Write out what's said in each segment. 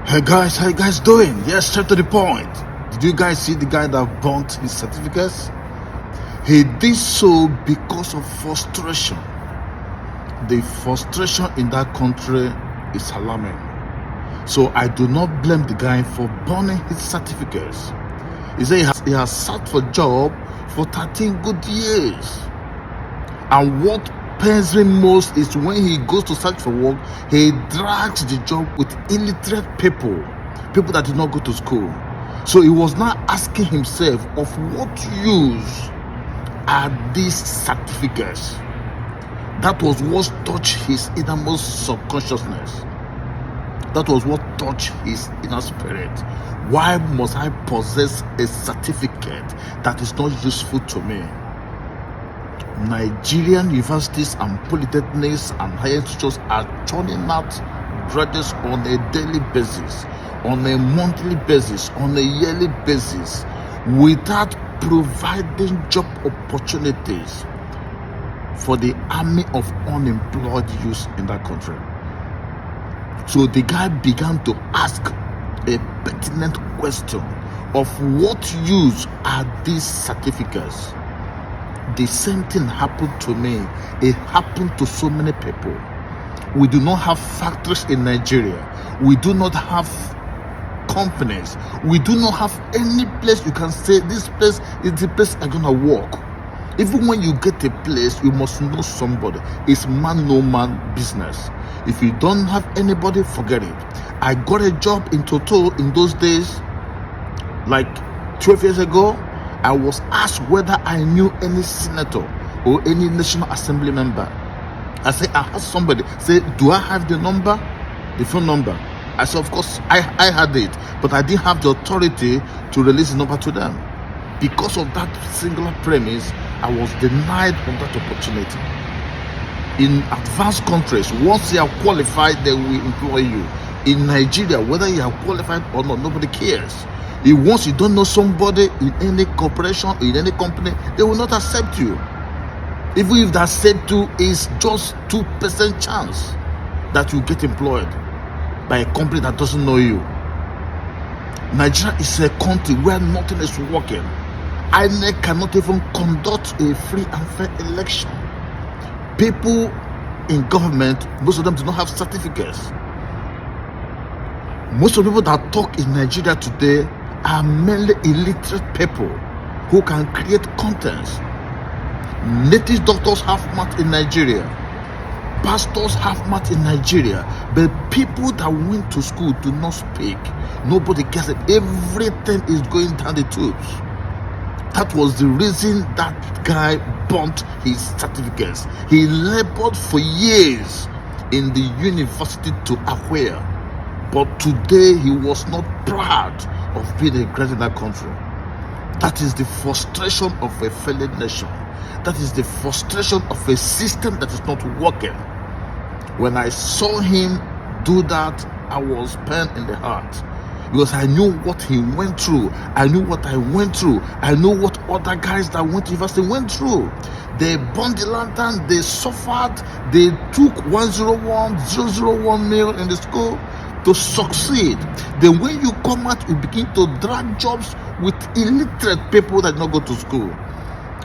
Hey guys, how you guys doing? Yes, straight to the point. Did you guys see the guy that burnt his certificates? He did so because of frustration. The frustration in that country is alarming. So I do not blame the guy for burning his certificates. He said he has sat for job for 13 good years. And what pains him most is when he goes to search for work, he drags the job with illiterate people that did not go to school. So he was now asking himself, of what use are these certificates? That was what touched his innermost subconsciousness. That was what touched his inner spirit. Why must I possess a certificate that is not useful to me? Nigerian universities and polytechnics and higher institutions are churning out graduates on a daily basis, on a monthly basis, on a yearly basis, without providing job opportunities for the army of unemployed youth in that country. So the guy began to ask a pertinent question of what use are these certificates? The same thing happened to me. It happened to so many people. We do not have factories in Nigeria. We do not have companies. We do not have any place you can say this place is the place I'm gonna work. Even when you get a place, you must know somebody. It's man no man business. If you don't have anybody, forget it. I got a job in Toto in those days, like 12 years ago. I was asked whether I knew any senator or any National Assembly member. I said, I asked somebody, say, do I have the number, the phone number? I said, of course, I had it, but I didn't have the authority to release the number to them. Because of that singular premise, I was denied of that opportunity. In advanced countries, once you are qualified, they will employ you. In Nigeria, whether you are qualified or not, nobody cares. Once you don't know somebody in any corporation, in any company, they will not accept you. Even if they accept you, is just 2% chance that you get employed by a company that doesn't know you. Nigeria is a country where nothing is working. INEC cannot even conduct a free and fair election. People in government, most of them do not have certificates. Most of the people that talk in Nigeria today are mainly illiterate people who can create contents. Native doctors have math in Nigeria. Pastors have math in Nigeria. But people that went to school do not speak. Nobody gets it. Everything is going down the tubes. That was the reason that guy burnt his certificates. He labored for years in the university to acquire. But today he was not proud of being a graduate in that country. That is the frustration of a failing nation. That is the frustration of a system that is not working. When I saw him do that, I was pain in the heart. Because I knew what he went through. I knew what I went through. I know what other guys that went to university went through. They burned the lantern, they suffered, they took 101 mil in the school to succeed. Then when you come out, you begin to drag jobs with illiterate people that don't go to school.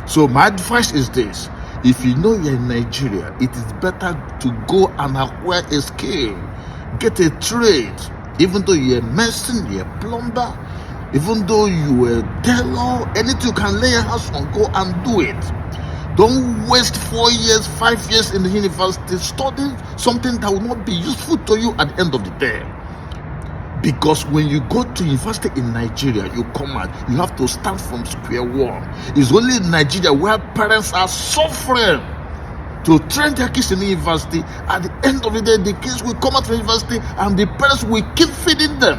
So my advice is this: if you know you're in Nigeria, it is better to go and acquire a skill, get a trade. Even though you're a mason, you're a plumber, even though you're a tailor, anything you can lay your hands on, go and do it. Don't waste 4 years, 5 years in the university studying something that will not be useful to you at the end of the day. Because when you go to university in Nigeria, you come out, you have to start from square one. It's only in Nigeria where parents are suffering to train their kids in the university. At the end of the day, the kids will come out from university and the parents will keep feeding them.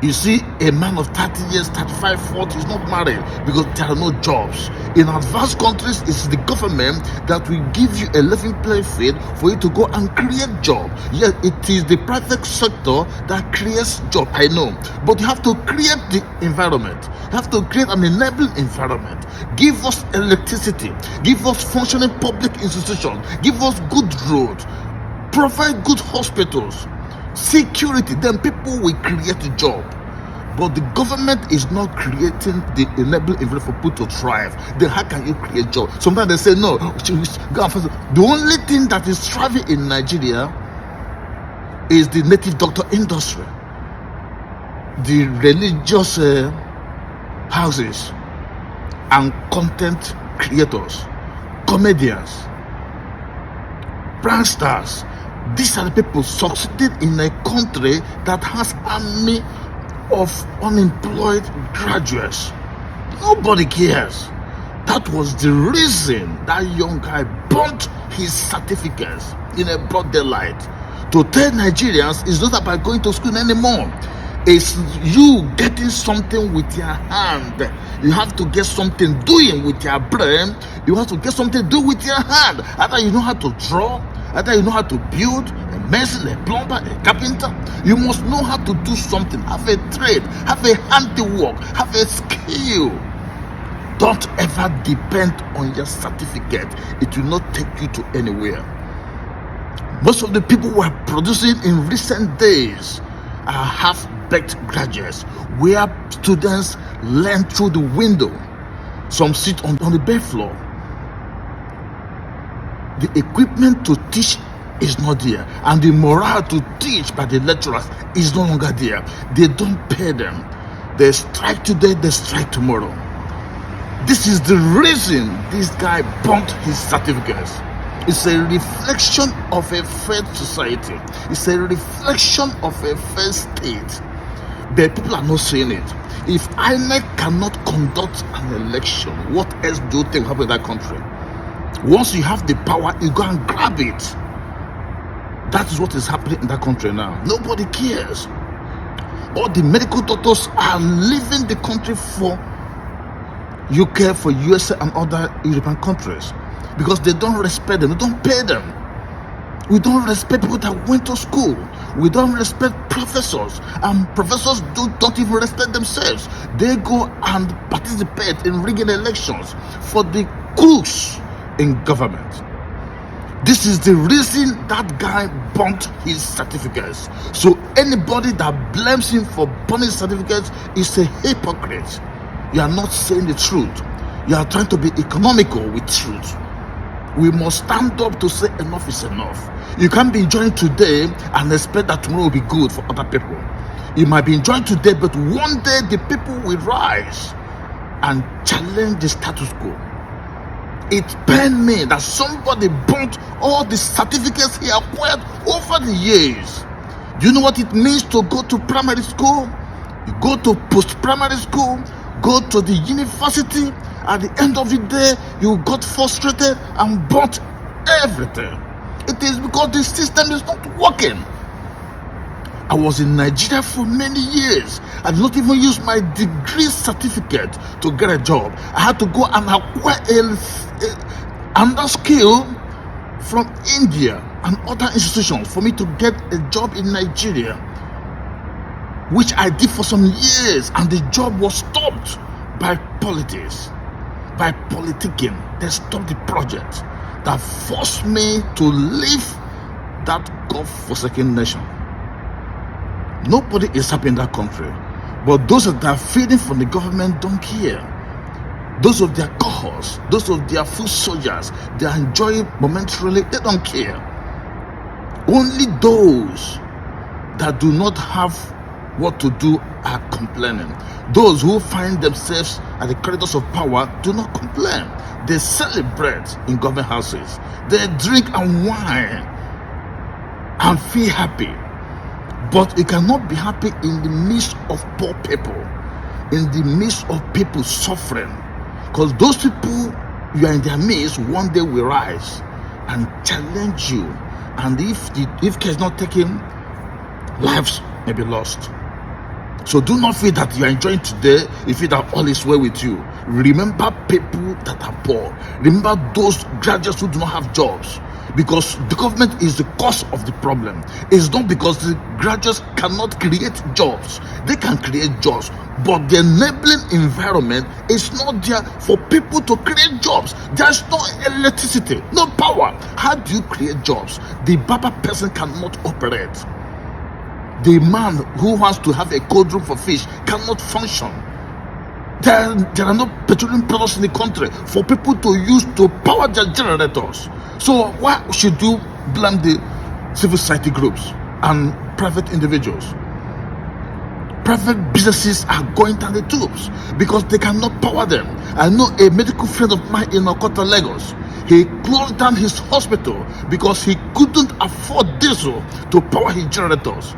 You see, a man of 30 years, 35, 40 is not married because there are no jobs. In advanced countries, it's the government that will give you a level playing field for you to go and create jobs. Yes, it is the private sector that creates jobs, I know. But you have to create the environment. You have to create an enabling environment. Give us electricity. Give us functioning public institutions. Give us good roads. Provide good hospitals. security, then people will create a job. But the government is not creating the enabling environment for people to thrive. Then how can you create jobs? Sometimes they say no. The only thing that is thriving in Nigeria is the native doctor industry, the religious houses, and content creators, comedians, brand stars. These are the people succeeding in a country that has army of unemployed graduates. Nobody cares. That was the reason that young guy burnt his certificates in a broad daylight, to tell Nigerians it's not about going to school anymore. It's you getting something with your hand. You have to get something doing with your brain. You have to get something to do with your hand. Either you know how to draw, either you know how to build, a mason, a plumber, a carpenter. You must know how to do something. Have a trade, have a handiwork, have a skill. Don't ever depend on your certificate. It will not take you to anywhere. Most of the people who are producing in recent days are half-baked graduates, where students learn through the window. Some sit on the bare floor. The equipment to teach is not there, and the morale to teach by the lecturers is no longer there. They don't pay them. They strike today, they strike tomorrow. This is the reason this guy burnt his certificates. It's a reflection of a fair society. It's a reflection of a fair state. But people are not saying it. If INEC cannot conduct an election, what else do you think will happen in that country? Once you have the power, you go and grab it. That is what is happening in that country now. Nobody cares. All the medical doctors are leaving the country for UK, for USA and other European countries, because they don't respect them, they don't pay them. We don't respect people that went to school. We don't respect professors, and professors don't even respect themselves. They go and participate in rigging elections for the crooks in government. This is the reason that guy burnt his certificates. So anybody that blames him for burning certificates is a hypocrite. You are not saying the truth. You are trying to be economical with truth. We must stand up to say enough is enough. You can't be enjoying today and expect that tomorrow will be good for other people. You might be enjoying today, but one day the people will rise and challenge the status quo. It pained me that somebody burnt all the certificates he acquired over the years. Do you know what it means to go to primary school? You go to post-primary school, go to the university. At the end of the day, you got frustrated and burnt everything. It is because the system is not working. I was in Nigeria for many years. I did not even use my degree certificate to get a job. I had to go and acquire another skill from India and other institutions for me to get a job in Nigeria, which I did for some years, and the job was stopped by politics, by politicking. They stopped the project. That forced me to leave that God-forsaken nation. Nobody is happy in that country, but those that are feeding from the government don't care. Those of their cohorts, those of their foot soldiers, they are enjoying momentarily, they don't care. Only those that do not have what to do are complaining. Those who find themselves at the corridors of power do not complain. They celebrate in government houses. They drink and wine and feel happy. But you cannot be happy in the midst of poor people, in the midst of people suffering. Because those people, you are in their midst, one day will rise and challenge you. And if care is not taken, lives may be lost. So do not feel that you are enjoying today. You feel that all is well with you. Remember people that are poor. Remember those graduates who do not have jobs. Because the government is the cause of the problem. It's not because the graduates cannot create jobs. They can create jobs, but the enabling environment is not there for people to create jobs. There's no electricity, no power. How do you create jobs? The barber person cannot operate. The man who wants to have a cold room for fish cannot function. There are no petroleum products in the country for people to use to power their generators. So why should you blame the civil society groups and private individuals? Private businesses are going down the tubes because they cannot power them. I know a medical friend of mine in Okota, Lagos. He closed down his hospital because he couldn't afford diesel to power his generators.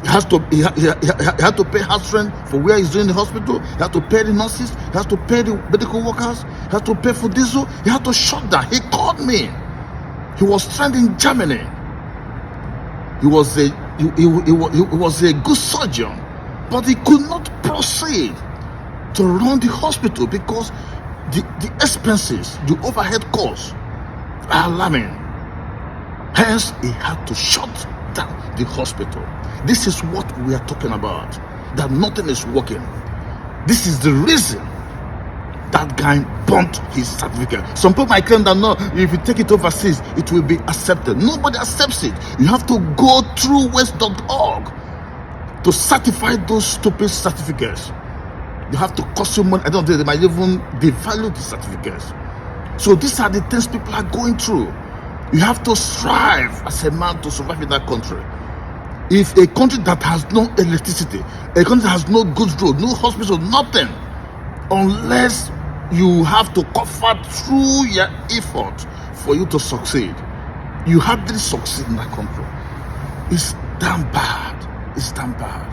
He had to pay house rent for where he's doing the hospital. He had to pay the nurses. He had to pay the medical workers. He had to pay for diesel. He had to shut down. He called me. He was trained in Germany. He was a good surgeon, but he could not proceed to run the hospital because the expenses, the overhead costs are alarming. Hence, he had to shut down the hospital. This is what we are talking about, that nothing is working. This is the reason that guy burnt his certificate. Some people might claim that no, if you take it overseas, it will be accepted. Nobody accepts it. You have to go through west.org to certify those stupid certificates. You have to cost you money. I don't think they might even devalue the certificates. So these are the things people are going through. You have to strive as a man to survive in that country. If a country that has no electricity, a country that has no good road, no hospital, nothing, unless you have to cover through your effort for you to succeed, you hardly succeed in that country. It's damn bad. It's damn bad.